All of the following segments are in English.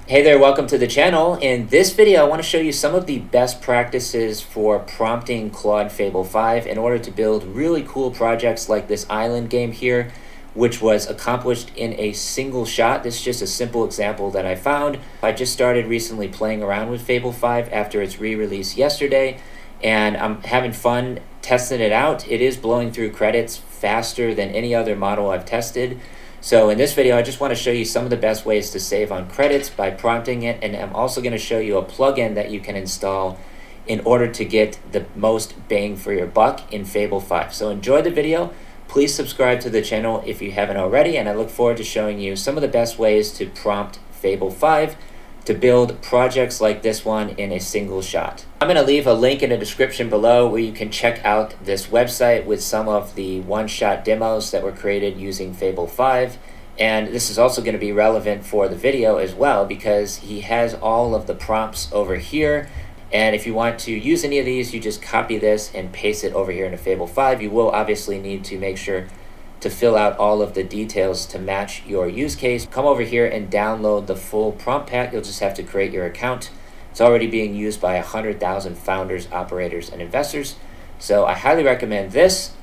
Hey there, welcome to the channel. In this video, I want to show you some of the best practices for prompting Claude Fable 5 in order to build really cool projects like this island game here, which was accomplished in a single shot. This is just a simple example that I found. I just started recently playing around with Fable 5 after its re-release yesterday, and I'm having fun testing it out. It is blowing through credits faster than any other model I've tested. So in this video, I just want to show you some of the best ways to save on credits by prompting it, and I'm also going to show you a plugin that you can install in order to get the most bang for your buck in Fable 5. So enjoy the video. Please subscribe to the channel if you haven't already, and I look forward to showing you some of the best ways to prompt Fable 5 to build projects like this one in a single shot. I'm going to leave a link in the description below where you can check out this website with some of the one-shot demos that were created using Fable 5. And this is also going to be relevant for the video as well because he has all of the prompts over here. And if you want to use any of these, you just copy this and paste it over here into Fable 5. You will obviously need to make sure to fill out all of the details to match your use case. Come over here and download the full prompt pack. You'll just have to create your account. It's already being used by 100,000 founders, operators, and investors. So I highly recommend this.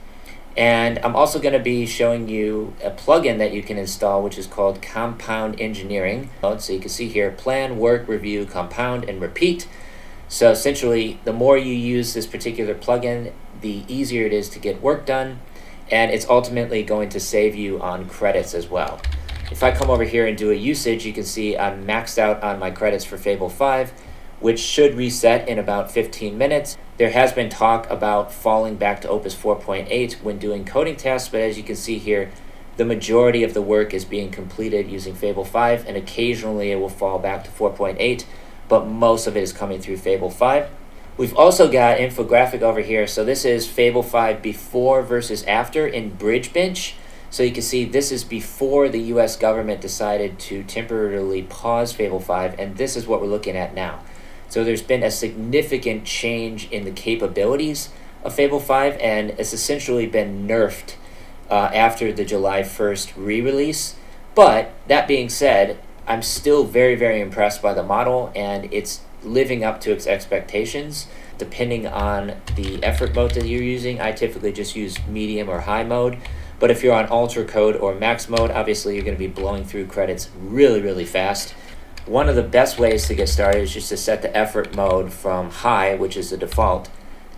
And I'm also going to be showing you a plugin that you can install, which is called Compound Engineering. So you can see here, plan, work, review, compound, and repeat. So essentially, the more you use this particular plugin, the easier it is to get work done. And it's ultimately going to save you on credits as well. If I come over here and do a usage, you can see I'm maxed out on my credits for Fable 5, which should reset in about 15 minutes. There has been talk about falling back to Opus 4.8 when doing coding tests, but as you can see here, the majority of the work is being completed using Fable 5, and occasionally it will fall back to 4.8, but most of it is coming through Fable 5. We've also got infographic over here. So this is Fable 5 before versus after in Bridgebench. So you can see this is before the US government decided to temporarily pause Fable 5, and this is what we're looking at now. So there's been a significant change in the capabilities of Fable 5, and it's essentially been nerfed after the July 1st re-release. But that being said, I'm still very, very impressed by the model, and it's living up to its expectations depending on the effort mode that you're using. I typically just use medium or high mode, but if you're on ultra code or max mode, obviously you're going to be blowing through credits really, really fast. One of the best ways to get started is just to set the effort mode from high, which is the default,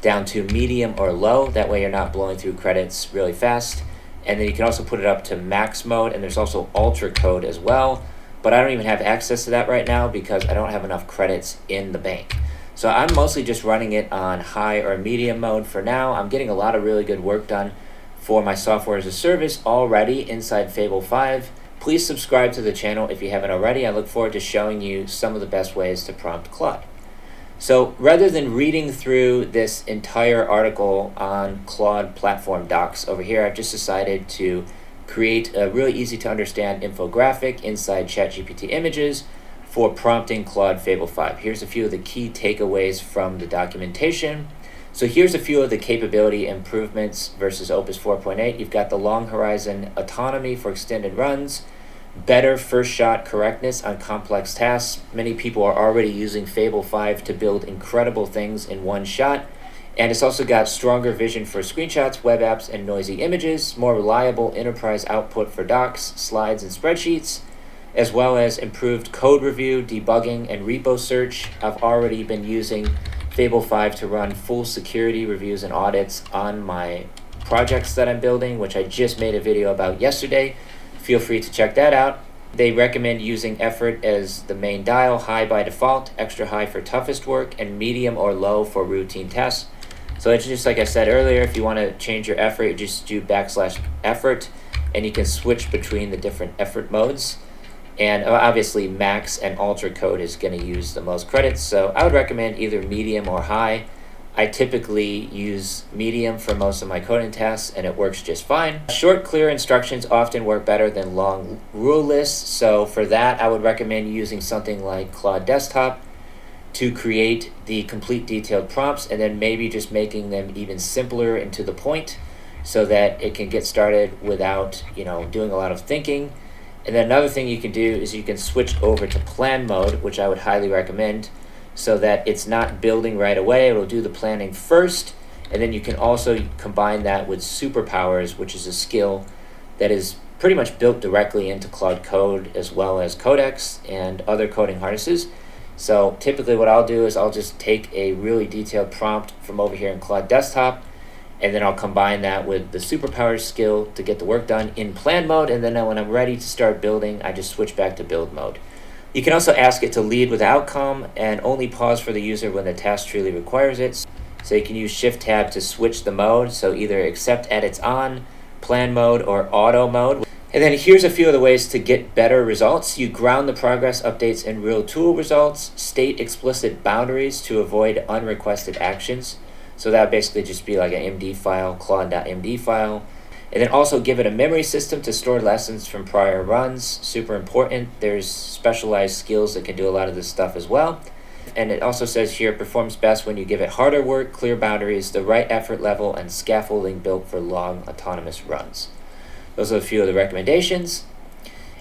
down to medium or low. That way you're not blowing through credits really fast. And then you can also put it up to max mode, and there's also ultra code as well. But I don't even have access to that right now because I don't have enough credits in the bank. So I'm mostly just running it on high or medium mode for now. I'm getting a lot of really good work done for my software as a service already inside Fable 5. Please subscribe to the channel if you haven't already. I look forward to showing you some of the best ways to prompt Claude. So rather than reading through this entire article on Claude platform docs over here, I've just decided to create a really easy to understand infographic inside ChatGPT images for prompting Claude Fable 5. Here's a few of the key takeaways from the documentation. So here's a few of the capability improvements versus Opus 4.8. You've got the long horizon autonomy for extended runs, better first shot correctness on complex tasks. Many people are already using Fable 5 to build incredible things in one shot. And it's also got stronger vision for screenshots, web apps, and noisy images, more reliable enterprise output for docs, slides, and spreadsheets, as well as improved code review, debugging, and repo search. I've already been using Fable 5 to run full security reviews and audits on my projects that I'm building, which I just made a video about yesterday. Feel free to check that out. They recommend using effort as the main dial, high by default, extra high for toughest work, and medium or low for routine tests. So it's just like I said earlier, if you want to change your effort, you just do \effort, and you can switch between the different effort modes. And obviously max and ultra code is going to use the most credits, so I would recommend either medium or high. I typically use medium for most of my coding tasks, and it works just fine. Short, clear instructions often work better than long rule lists, so for that I would recommend using something like Claude Desktop to create the complete detailed prompts, and then maybe just making them even simpler and to the point so that it can get started without doing a lot of thinking. And then another thing you can do is you can switch over to plan mode, which I would highly recommend, so that it's not building right away. It'll do the planning first, and then you can also combine that with Superpowers, which is a skill that is pretty much built directly into Claude Code as well as Codex and other coding harnesses. So typically what I'll do is I'll just take a really detailed prompt from over here in Claude Desktop, and then I'll combine that with the Superpowers skill to get the work done in plan mode, and then when I'm ready to start building, I just switch back to build mode. You can also ask it to lead with the outcome and only pause for the user when the task truly requires it. So you can use Shift Tab to switch the mode, so either accept edits on, plan mode, or auto mode. And then here's a few of the ways to get better results. You ground the progress updates in real tool results, state explicit boundaries to avoid unrequested actions. So that would basically just be like an MD file, claude.md file. And then also give it a memory system to store lessons from prior runs. Super important. There's specialized skills that can do a lot of this stuff as well. And it also says here, performs best when you give it harder work, clear boundaries, the right effort level, and scaffolding built for long autonomous runs. Those are a few of the recommendations.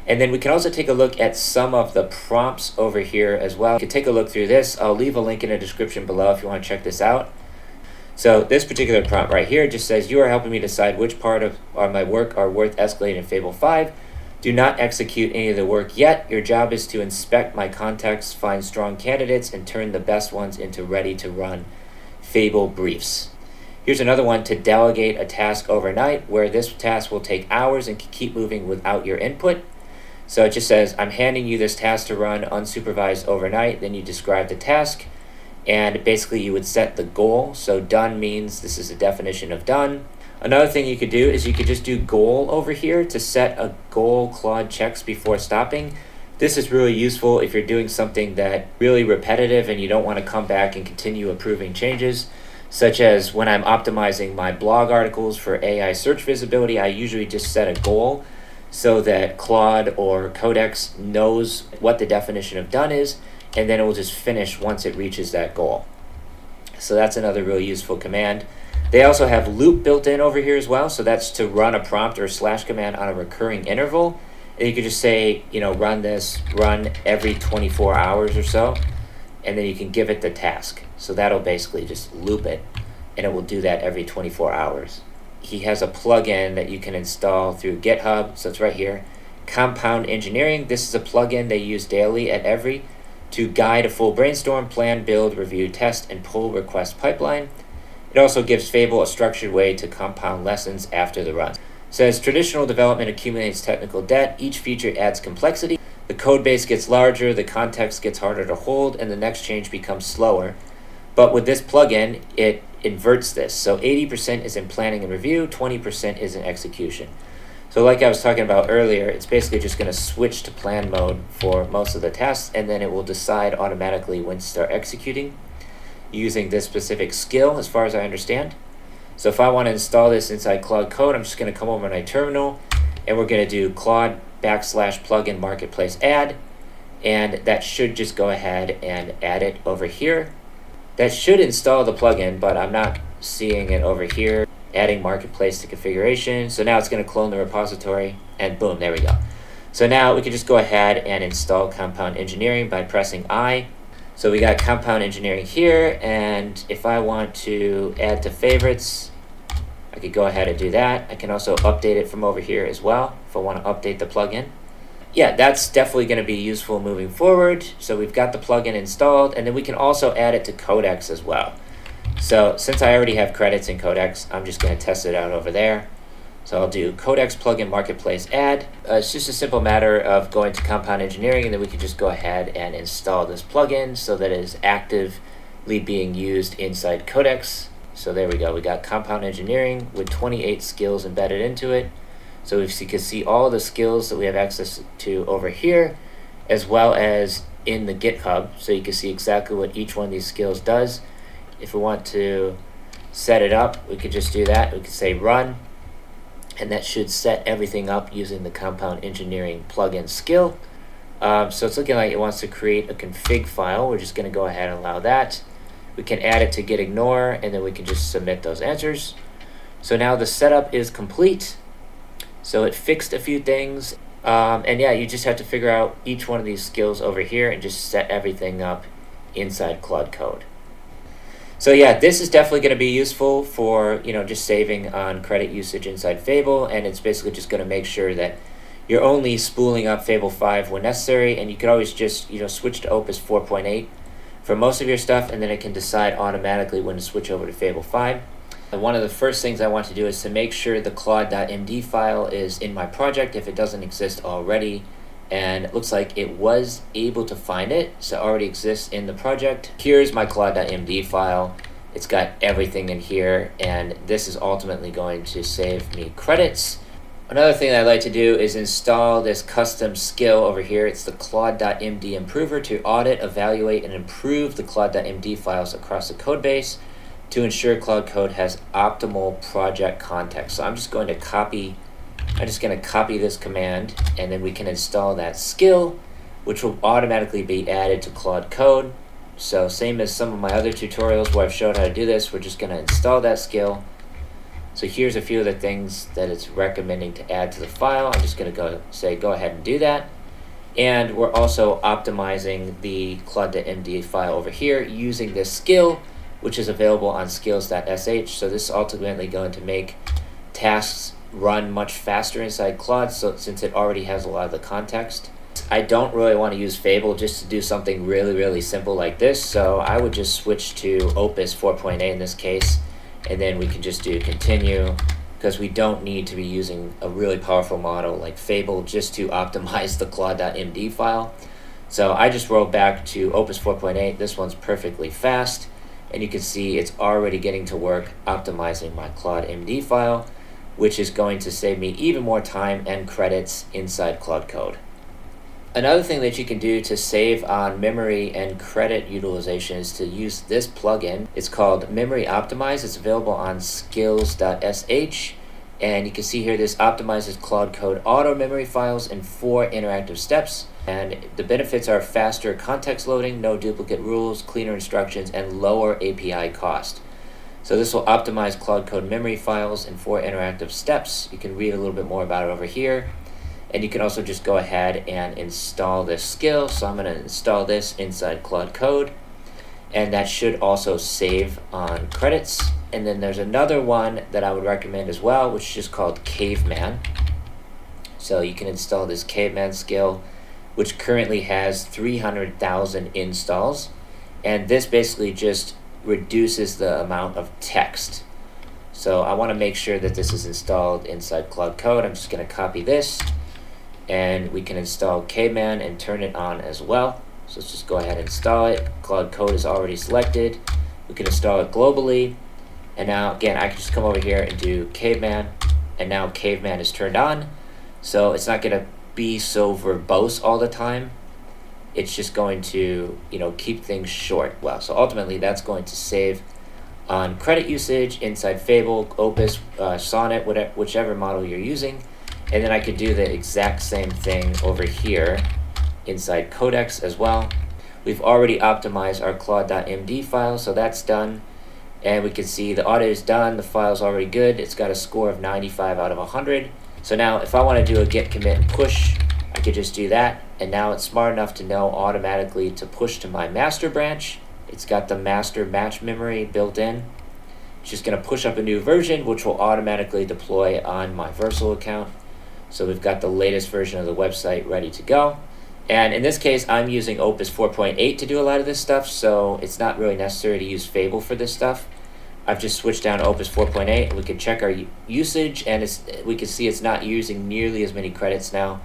And then we can also take a look at some of the prompts over here as well. You can take a look through this. I'll leave a link in the description below if you want to check this out. So this particular prompt right here just says, you are helping me decide which part of my work are worth escalating in Fable 5. Do not execute any of the work yet. Your job is to inspect my context, find strong candidates, and turn the best ones into ready-to-run Fable briefs. Here's another one, to delegate a task overnight, where this task will take hours and can keep moving without your input. So it just says, I'm handing you this task to run unsupervised overnight. Then you describe the task, and basically you would set the goal. So done means this is a definition of done. Another thing you could do is you could just do goal over here to set a goal Claude checks before stopping. This is really useful if you're doing something that really repetitive and you don't want to come back and continue improving changes. Such as when I'm optimizing my blog articles for AI search visibility, I usually just set a goal so that Claude or Codex knows what the definition of done is, and then it will just finish once it reaches that goal. So that's another really useful command. They also have loop built in over here as well, so that's to run a prompt or slash command on a recurring interval. And you could just say, run every 24 hours or so, and then you can give it the task. So that'll basically just loop it, and it will do that every 24 hours. He has a plugin that you can install through GitHub, so it's right here. Compound Engineering, this is a plugin they use daily at Every to guide a full brainstorm, plan, build, review, test, and pull request pipeline. It also gives Fable a structured way to compound lessons after the run. It says, traditional development accumulates technical debt, each feature adds complexity, the code base gets larger, the context gets harder to hold, and the next change becomes slower. But with this plugin, it inverts this. So 80% is in planning and review, 20% is in execution. So like I was talking about earlier, it's basically just going to switch to plan mode for most of the tasks, and then it will decide automatically when to start executing using this specific skill, as far as I understand. So if I want to install this inside Claude Code, I'm just going to come over to my terminal, and we're going to do Claude /plugin marketplace add, and that should just go ahead and add it over here. That should install the plugin, but I'm not seeing it over here. Adding marketplace to configuration. So now it's going to clone the repository, and boom, there we go. So now we can just go ahead and install Compound Engineering by pressing I. So we got Compound Engineering here, and if I want to add to favorites, I could go ahead and do that. I can also update it from over here as well if I want to update the plugin. Yeah, that's definitely going to be useful moving forward. So we've got the plugin installed, and then we can also add it to Codex as well. So since I already have credits in Codex, I'm just going to test it out over there. So I'll do Codex plugin marketplace add. It's just a simple matter of going to Compound Engineering, and then we can just go ahead and install this plugin so that it is actively being used inside Codex. So there we go. We got Compound Engineering with 28 skills embedded into it. So you can see all the skills that we have access to over here, as well as in the GitHub. So you can see exactly what each one of these skills does. If we want to set it up, we could just do that. We could say run, and that should set everything up using the Compound Engineering plugin skill. So it's looking like it wants to create a config file. We're just going to go ahead and allow that. We can add it to git ignore, and then we can just submit those answers. So now the setup is complete. So it fixed a few things. And yeah, you just have to figure out each one of these skills over here and just set everything up inside Claude Code. So yeah, this is definitely going to be useful for, just saving on credit usage inside Fable, and it's basically just going to make sure that you're only spooling up Fable 5 when necessary, and you can always just, switch to Opus 4.8 for most of your stuff, and then it can decide automatically when to switch over to Fable 5. And one of the first things I want to do is to make sure the claude.md file is in my project if it doesn't exist already. And it looks like it was able to find it, so it already exists in the project. Here's my claude.md file. It's got everything in here, and this is ultimately going to save me credits. Another thing that I like to do is install this custom skill over here. It's the claude.md improver to audit, evaluate, and improve the claude.md files across the code base to ensure Claude Code has optimal project context. So I'm just going to copy this command, and then we can install that skill, which will automatically be added to Claude Code. So same as some of my other tutorials where I've showed how to do this, we're just going to install that skill. So here's a few of the things that it's recommending to add to the file. I'm just going to go ahead and do that. And we're also optimizing the claude.md file over here using this skill, which is available on skills.sh. So this is ultimately going to make tasks run much faster inside Claude, since it already has a lot of the context. I don't really want to use Fable just to do something really simple like this, so I would just switch to Opus 4.8 in this case, and then we can just do continue, because we don't need to be using a really powerful model like Fable just to optimize the claude.md file. So I just rolled back to Opus 4.8. This one's perfectly fast, and you can see it's already getting to work optimizing my claude.md file, which is going to save me even more time and credits inside Claude Code. Another thing that you can do to save on memory and credit utilization is to use this plugin. It's called Memory Optimized. It's available on skills.sh, and you can see here this optimizes Claude Code auto memory files in 4 interactive steps. And the benefits are faster context loading, no duplicate rules, cleaner instructions, and lower API cost. So this will optimize Claude Code memory files in 4 interactive steps. You can read a little bit more about it over here. And you can also just go ahead and install this skill. So I'm going to install this inside Claude Code. And that should also save on credits. And then there's another one that I would recommend as well, which is just called Caveman. So you can install this Caveman skill, which currently has 300,000 installs. And this basically just reduces the amount of text. So I want to make sure that this is installed inside Claude Code. I'm just going to copy this, and we can install Caveman and turn it on as well. So let's just go ahead and install it. Claude Code is already selected. We can install it globally. And now again, I can just come over here and do Caveman, and now Caveman is turned on. So it's not going to be so verbose all the time. It's just going to, keep things short. Well, so ultimately that's going to save on credit usage inside Fable, Opus, Sonnet, whichever model you're using. And then I could do the exact same thing over here inside Codex as well. We've already optimized our claude.md file, so that's done. And we can see the audit is done, the file's already good. It's got a score of 95 out of 100. So now if I want to do a git commit and push, I could just do that, and now it's smart enough to know automatically to push to my master branch. It's got the master match memory built in. It's just going to push up a new version, which will automatically deploy on my Versal account. So we've got the latest version of the website ready to go. And in this case, I'm using Opus 4.8 to do a lot of this stuff, so it's not really necessary to use Fable for this stuff. I've just switched down to Opus 4.8, and we can check our usage, and we can see it's not using nearly as many credits now.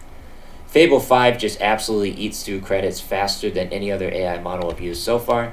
Fable 5 just absolutely eats through credits faster than any other AI model I've used so far.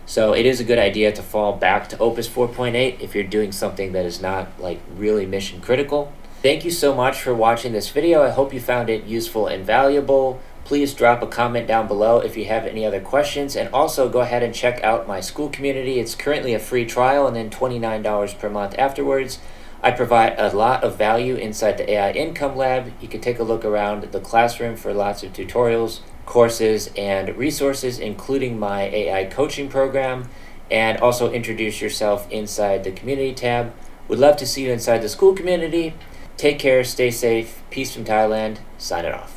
So it is a good idea to fall back to Opus 4.8 if you're doing something that is not really mission critical. Thank you so much for watching this video. I hope you found it useful and valuable. Please drop a comment down below if you have any other questions, and also go ahead and check out my school community. It's currently a free trial and then $29 per month afterwards. I provide a lot of value inside the AI Income Lab. You can take a look around the classroom for lots of tutorials, courses, and resources, including my AI coaching program, and also introduce yourself inside the community tab. Would love to see you inside the school community. Take care, stay safe, peace from Thailand, sign it off.